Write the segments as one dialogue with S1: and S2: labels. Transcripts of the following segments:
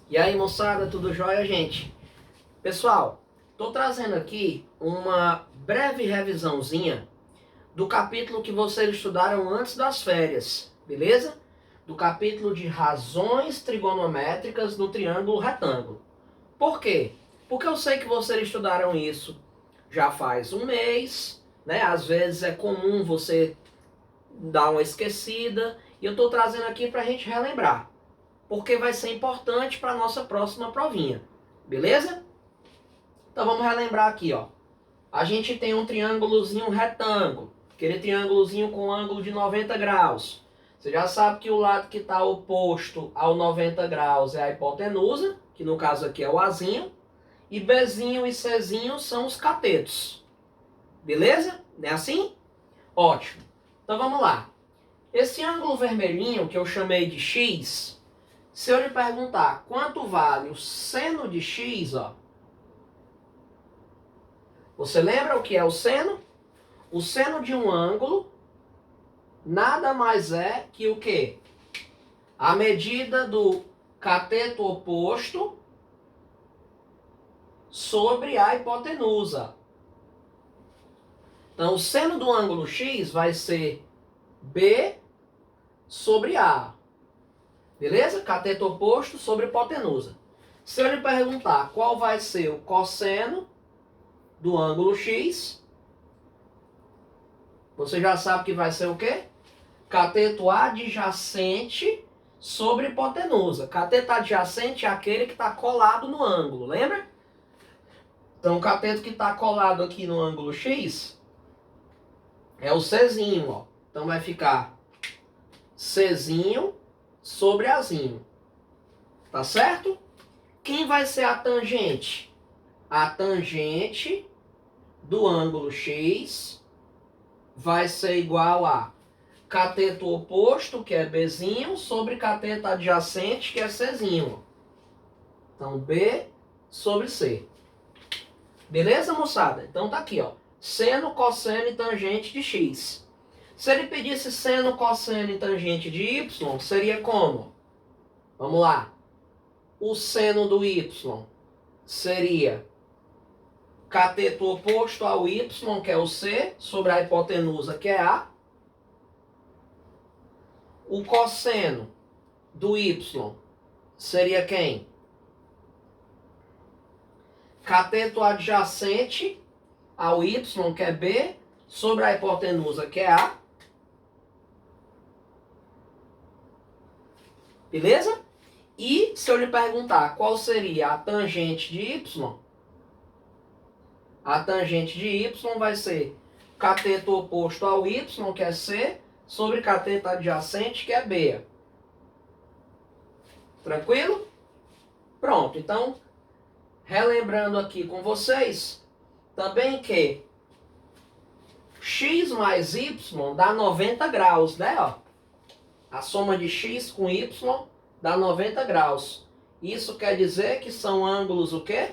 S1: E aí, moçada, tudo jóia, gente? Pessoal, tô trazendo aqui uma breve revisãozinha do capítulo que vocês estudaram antes das férias, beleza? Do capítulo de razões trigonométricas no triângulo retângulo. Por quê? Porque eu sei que vocês estudaram isso já faz um mês, né? Às vezes é comum você dar uma esquecida, e eu tô trazendo aqui pra gente relembrar, porque vai ser importante para a nossa próxima provinha, beleza? Então vamos relembrar aqui, ó. A gente tem um triângulozinho retângulo, aquele triângulozinho com ângulo de 90 graus. Você já sabe que o lado que está oposto ao 90 graus é a hipotenusa, que no caso aqui é o Azinho, e Bzinho e Czinho são os catetos. Beleza? Não é assim? Ótimo. Então vamos lá. Esse ângulo vermelhinho que eu chamei de X, se eu lhe perguntar quanto vale o seno de x, ó, você lembra o que é o seno? O seno de um ângulo nada mais é que o quê? A medida do cateto oposto sobre a hipotenusa. Então, o seno do ângulo x vai ser B sobre A. Beleza? Cateto oposto sobre hipotenusa. Se eu lhe perguntar qual vai ser o cosseno do ângulo x, você já sabe que vai ser o quê? Cateto adjacente sobre hipotenusa. Cateto adjacente é aquele que está colado no ângulo, lembra? Então, o cateto que está colado aqui no ângulo x é o Czinho, ó. Então, vai ficar Czinho sobre Azinho. Tá certo? Quem vai ser a tangente? A tangente do ângulo x vai ser igual a cateto oposto, que é Bzinho, sobre cateto adjacente, que é Czinho. Então, B sobre C. Beleza, moçada? Então tá aqui, ó. Seno, cosseno e tangente de x. Se ele pedisse seno, cosseno e tangente de y, seria como? Vamos lá. O seno do y seria cateto oposto ao y, que é o C, sobre a hipotenusa, que é A. O cosseno do y seria quem? Cateto adjacente ao y, que é B, sobre a hipotenusa, que é A. Beleza? E se eu lhe perguntar qual seria a tangente de y, a tangente de y vai ser cateto oposto ao y, que é C, sobre cateto adjacente, que é B. Tranquilo? Pronto, então, relembrando aqui com vocês, também que x mais y dá 90 graus, né? Ó. A soma de x com y dá 90 graus. Isso quer dizer que são ângulos o quê?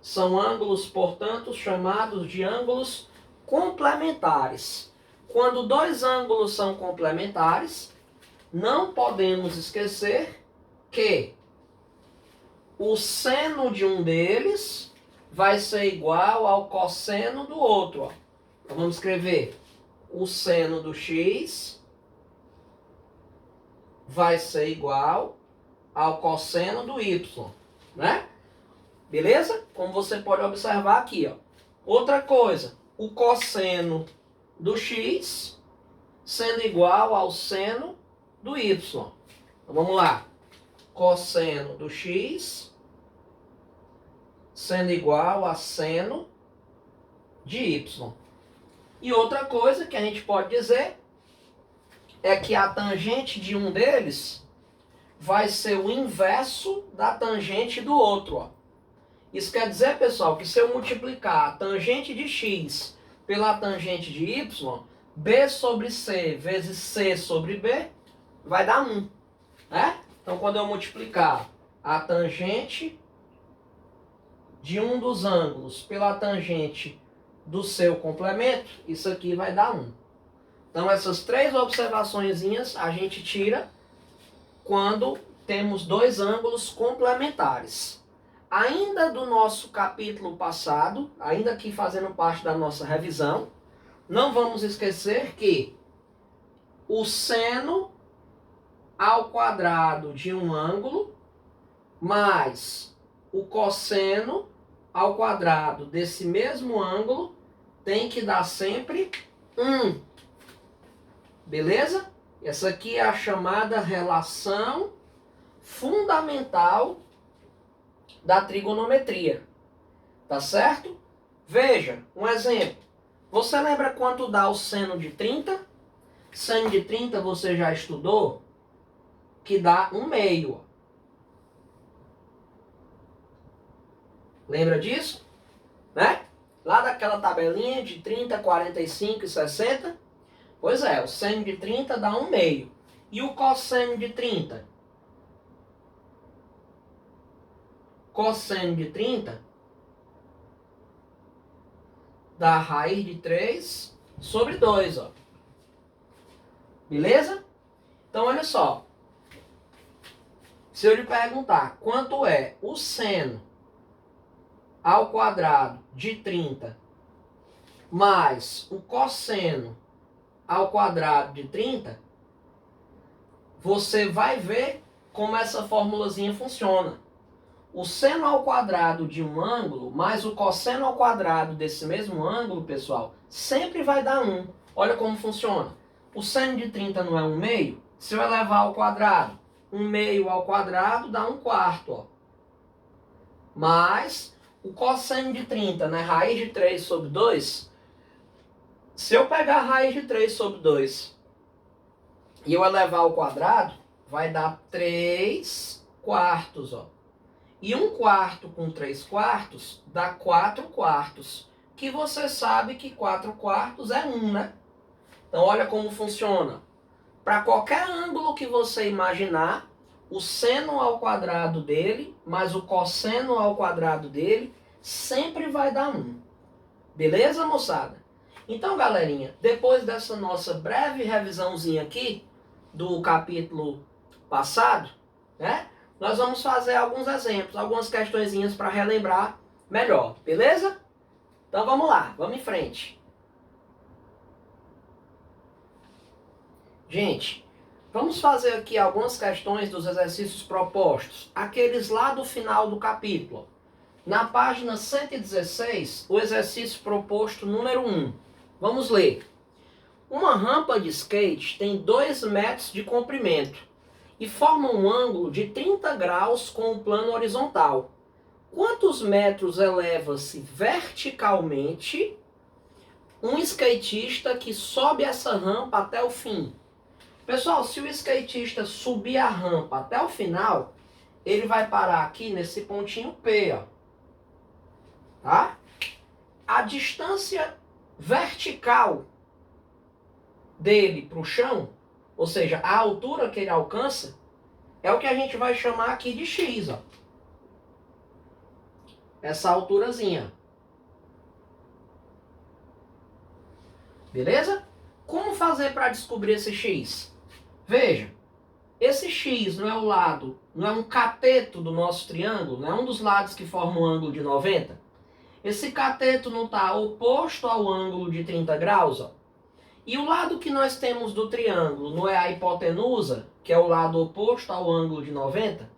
S1: São ângulos, portanto, chamados de ângulos complementares. Quando dois ângulos são complementares, não podemos esquecer que o seno de um deles vai ser igual ao cosseno do outro. Ó. Então vamos escrever o seno do x vai ser igual ao cosseno do y, né? Beleza? Como você pode observar aqui, ó. Outra coisa, o cosseno do x sendo igual ao seno do y. Então vamos lá. Cosseno do x sendo igual a seno de y. E outra coisa que a gente pode dizer é que a tangente de um deles vai ser o inverso da tangente do outro. Ó. Isso quer dizer, pessoal, que se eu multiplicar a tangente de x pela tangente de y, b sobre c vezes c sobre b, vai dar 1. Né? Então, quando eu multiplicar a tangente de um dos ângulos pela tangente do seu complemento, isso aqui vai dar 1. Então, essas três observaçõezinhas a gente tira quando temos dois ângulos complementares. Ainda do nosso capítulo passado, ainda aqui fazendo parte da nossa revisão, não vamos esquecer que o seno ao quadrado de um ângulo mais o cosseno ao quadrado desse mesmo ângulo tem que dar sempre 1. Beleza? Essa aqui é a chamada relação fundamental da trigonometria. Tá certo? Veja, um exemplo. Você lembra quanto dá o seno de 30? Seno de 30 você já estudou? Que dá 1/2. Lembra disso? Né? Lá daquela tabelinha de 30, 45 e 60. Pois é, o seno de 30 dá 1/2. E o cosseno de 30? Cosseno de 30 dá raiz de 3 sobre 2, ó. Beleza? Então, olha só. Se eu lhe perguntar quanto é o seno ao quadrado de 30 mais o cosseno ao quadrado de 30, você vai ver como essa formulazinha funciona. O seno ao quadrado de um ângulo mais o cosseno ao quadrado desse mesmo ângulo, pessoal, sempre vai dar 1. Olha como funciona. O seno de 30 não é 1/2? Se eu elevar ao quadrado, 1/2 ao quadrado dá 1/4, ó. Mas o cosseno de 30, né, raiz de 3 sobre 2, se eu pegar a raiz de 3 sobre 2 e eu elevar ao quadrado, vai dar 3/4, ó. E 1/4 com 3/4 dá 4/4, que você sabe que 4/4 é 1, né? Então olha como funciona. Para qualquer ângulo que você imaginar, o seno ao quadrado dele mais o cosseno ao quadrado dele sempre vai dar 1. Beleza, moçada? Então, galerinha, depois dessa nossa breve revisãozinha aqui do capítulo passado, né? Nós vamos fazer alguns exemplos, algumas questõezinhas para relembrar melhor, beleza? Então vamos lá, vamos em frente. Gente, vamos fazer aqui algumas questões dos exercícios propostos, aqueles lá do final do capítulo. Na página 116, o exercício proposto número 1. Vamos ler. Uma rampa de skate tem 2 metros de comprimento e forma um ângulo de 30 graus com o plano horizontal. Quantos metros eleva-se verticalmente um skatista que sobe essa rampa até o fim? Pessoal, se o skatista subir a rampa até o final, ele vai parar aqui nesse pontinho P, ó. Tá? A distância vertical dele para o chão, ou seja, a altura que ele alcança, é o que a gente vai chamar aqui de X, ó. Essa alturazinha. Beleza? Como fazer para descobrir esse X? Veja, esse X não é o lado, não é um cateto do nosso triângulo, não é um dos lados que forma um ângulo de 90? Esse cateto não está oposto ao ângulo de 30 graus, ó. E o lado que nós temos do triângulo não é a hipotenusa, que é o lado oposto ao ângulo de 90?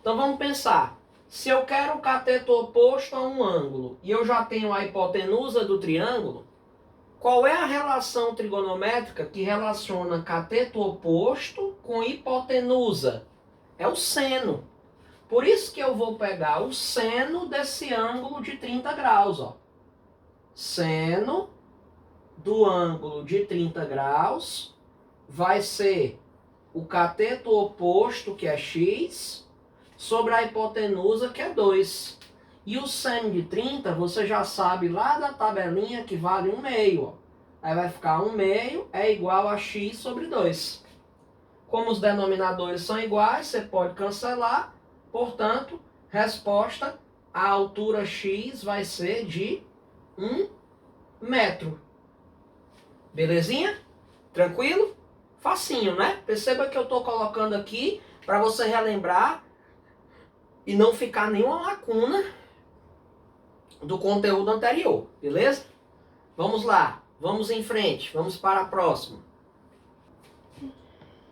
S1: Então vamos pensar. Se eu quero o cateto oposto a um ângulo e eu já tenho a hipotenusa do triângulo, qual é a relação trigonométrica que relaciona cateto oposto com hipotenusa? É o seno. Por isso que eu vou pegar o seno desse ângulo de 30 graus, ó. Seno do ângulo de 30 graus vai ser o cateto oposto, que é x, sobre a hipotenusa, que é 2. E o seno de 30, você já sabe lá da tabelinha que vale 1/2, ó. Aí vai ficar 1/2 é igual a x sobre 2. Como os denominadores são iguais, você pode cancelar. Portanto, resposta, a altura x vai ser de 1 metro. Belezinha? Tranquilo? Facinho, né? Perceba que eu estou colocando aqui para você relembrar e não ficar nenhuma lacuna do conteúdo anterior, beleza? Vamos lá, vamos em frente, vamos para a próxima.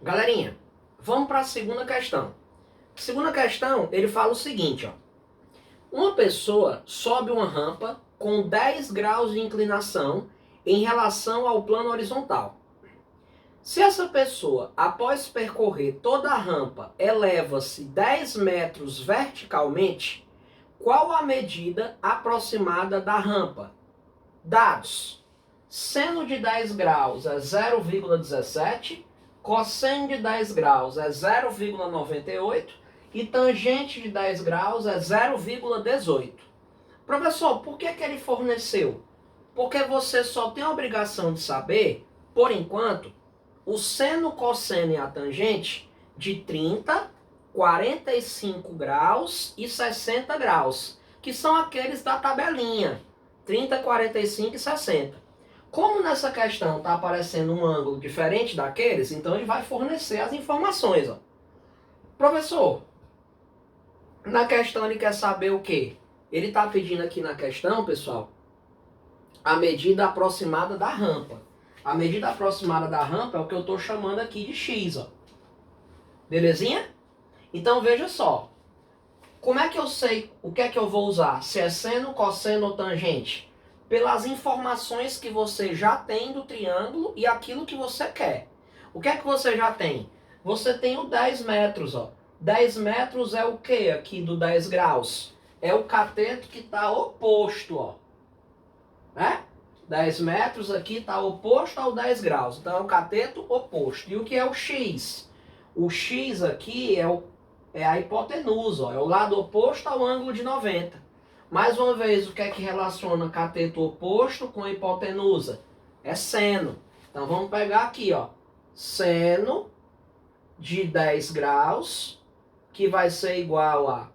S1: Galerinha, vamos para a segunda questão. Segunda questão, ele fala o seguinte, ó. Uma pessoa sobe uma rampa com 10 graus de inclinação em relação ao plano horizontal. Se essa pessoa, após percorrer toda a rampa, eleva-se 10 metros verticalmente, qual a medida aproximada da rampa? Dados. Seno de 10 graus é 0,17, cosseno de 10 graus é 0,98 e tangente de 10 graus é 0,18. Professor, por que ele forneceu? Porque você só tem a obrigação de saber, por enquanto, o seno, cosseno e a tangente de 30, 45 graus e 60 graus, que são aqueles da tabelinha, 30, 45 e 60. Como nessa questão está aparecendo um ângulo diferente daqueles, então ele vai fornecer as informações. Ó. Professor, na questão ele quer saber o quê? Ele está pedindo aqui na questão, pessoal, a medida aproximada da rampa. A medida aproximada da rampa é o que eu estou chamando aqui de x. Ó. Belezinha? Então veja só. Como é que eu sei o que é que eu vou usar? Se é seno, cosseno ou tangente? Pelas informações que você já tem do triângulo e aquilo que você quer. O que é que você já tem? Você tem o 10 metros. Ó. 10 metros é o que aqui do 10 graus? É o cateto que está oposto. Ó. Né? 10 metros aqui está oposto ao 10 graus. Então é o cateto oposto. E o que é o x? O x aqui é a hipotenusa. Ó. É o lado oposto ao ângulo de 90. Mais uma vez, o que é que relaciona cateto oposto com hipotenusa? É seno. Então vamos pegar aqui, ó. Seno de 10 graus, que vai ser igual a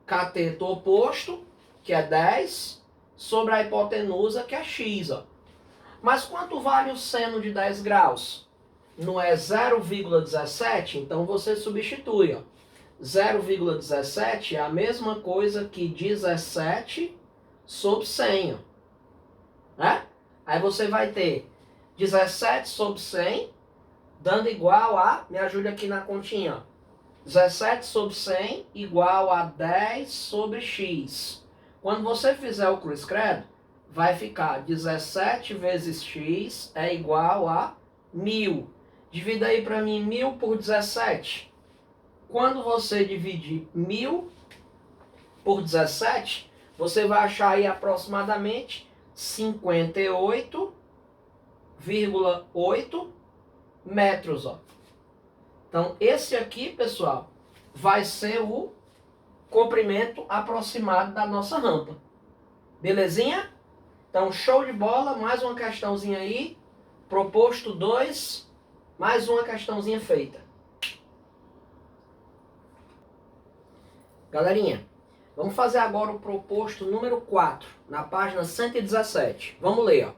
S1: cateto oposto, que é 10, sobre a hipotenusa, que é x. Ó. Mas quanto vale o seno de 10 graus? Não é 0,17? Então você substitui, ó. 0,17 é a mesma coisa que 17 sobre 100. Né? Aí você vai ter 17 sobre 100, dando igual a, me ajude aqui na continha, ó. 17 sobre 100 igual a 10 sobre x. Quando você fizer o cruz credo, vai ficar 17 vezes x é igual a 1000. Divida aí para mim 1000 por 17. Quando você dividir 1000 por 17, você vai achar aí aproximadamente 58,8 metros. Ó. Então, esse aqui, pessoal, vai ser o comprimento aproximado da nossa rampa. Belezinha? Então, show de bola. Mais uma questãozinha aí. Proposto 2. Mais uma questãozinha feita. Galerinha, vamos fazer agora o proposto número 4, na página 117. Vamos ler, ó.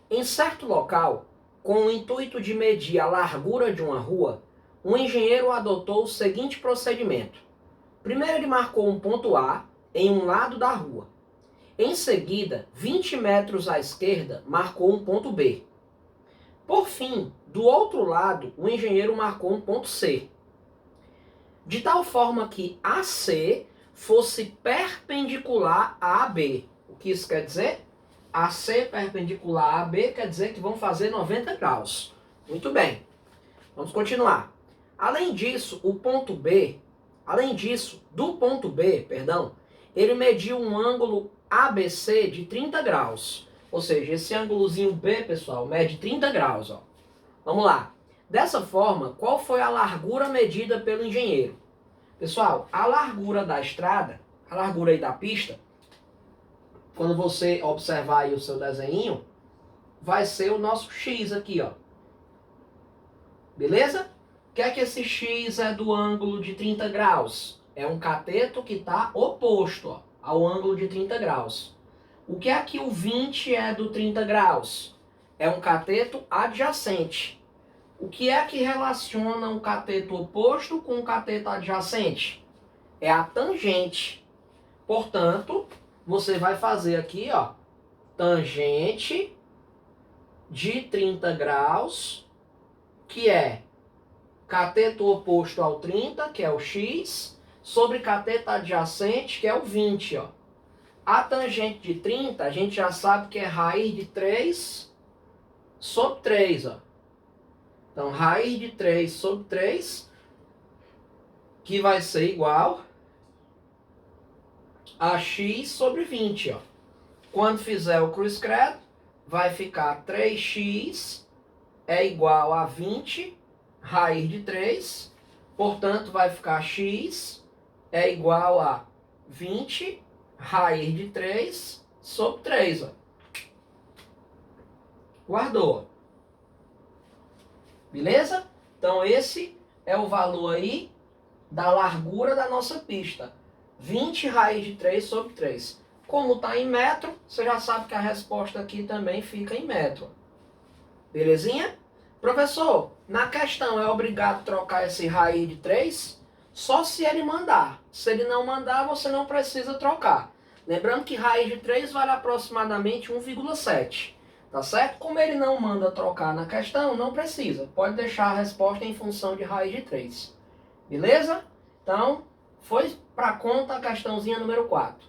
S1: Em certo local, com o intuito de medir a largura de uma rua, um engenheiro adotou o seguinte procedimento. Primeiro ele marcou um ponto A em um lado da rua. Em seguida, 20 metros à esquerda, marcou um ponto B. Por fim, do outro lado, o engenheiro marcou um ponto C. De tal forma que AC fosse perpendicular a AB. O que isso quer dizer? AC perpendicular a AB quer dizer que vão fazer 90 graus. Muito bem. Vamos continuar. Além disso, do ponto B, ele mediu um ângulo ABC de 30 graus. Ou seja, esse ângulozinho B, pessoal, mede 30 graus. Ó. Vamos lá. Dessa forma, qual foi a largura medida pelo engenheiro? Pessoal, a largura da estrada, a largura aí da pista, quando você observar aí o seu desenho, vai ser o nosso X aqui, ó. Beleza? O que é que esse X é do ângulo de 30 graus? É um cateto que está oposto, ó, ao ângulo de 30 graus. O que é que o 20 é do 30 graus? É um cateto adjacente. O que é que relaciona um cateto oposto com um cateto adjacente? É a tangente. Portanto, você vai fazer aqui, ó, tangente de 30 graus, que é cateto oposto ao 30, que é o x, sobre cateto adjacente, que é o 20, ó. A tangente de 30, a gente já sabe que é raiz de 3 sobre 3, ó. Então, raiz de 3 sobre 3, que vai ser igual a x sobre 20, ó. Quando fizer o cruz credo, vai ficar 3x é igual a 20, raiz de 3. Portanto, vai ficar x é igual a 20, raiz de 3 sobre 3. Ó. Guardou. Beleza? Então, esse é o valor aí da largura da nossa pista. 20 raiz de 3 sobre 3. Como está em metro, você já sabe que a resposta aqui também fica em metro. Belezinha? Professor, na questão é obrigado a trocar esse raiz de 3? Só se ele mandar. Se ele não mandar, você não precisa trocar. Lembrando que raiz de 3 vale aproximadamente 1,7. Tá certo? Como ele não manda trocar na questão, não precisa. Pode deixar a resposta em função de raiz de 3. Beleza? Então, foi para conta a questãozinha número 4.